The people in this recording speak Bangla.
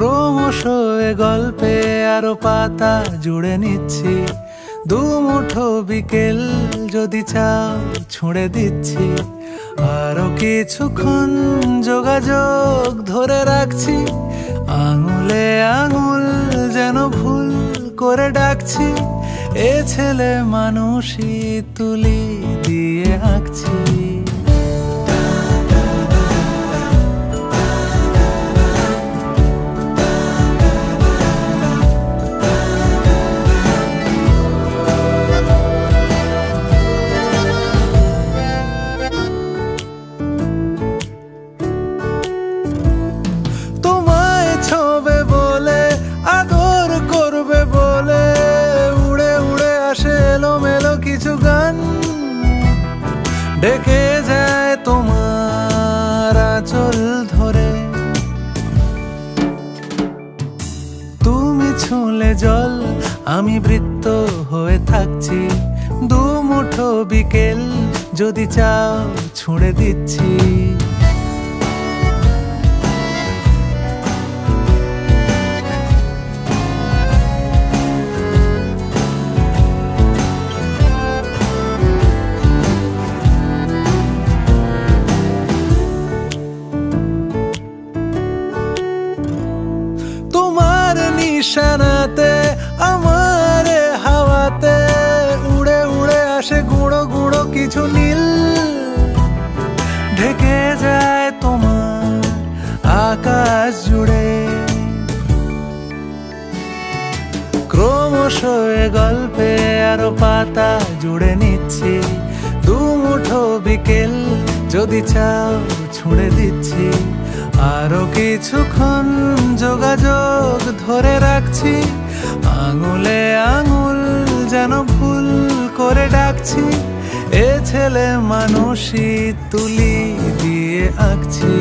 ক্রমশ এ গল্পে আরো পাতা জুড়ে নিচ্ছি, দুমুঠো বিকেল যদি চাও ছুঁড়ে দিচ্ছি। আরো কিছুক্ষণ যোগাযোগ ধরে রাখছি, আঙুলে আঙুল যেন ভুল করে ডাকছি। এ ছেলে মানুষই তুলি দিয়ে আঁকছি। কিছু গান ডেকে যায় তোমার আঁচল ধরে, তুমি ছুঁলে জল আমি বৃত্ত হয়ে থাকছি। দুমুঠো বিকেল যদি চাও ছুঁড়ে দিচ্ছি। নিশানাতে আমার হাওয়াতে উড়ে উড়ে আসে গুঁড়ো গুঁড়ো কিছু নীল, ঢেকে যায় তোমার আকাশ জুড়ে। ক্রমশ এ গল্পে আরো পাতা জুড়ে নিচ্ছি, দুমুঠো বিকেল যদি চাও ছুঁড়ে দিচ্ছি। আরো কিছুক্ষণ যোগাযোগ ধরে রাখছি, আঙুলে আঙুল যেন ভুল করে ডাকছি। এ ছেলে মানুষই তুলি দিয়ে আঁকছি।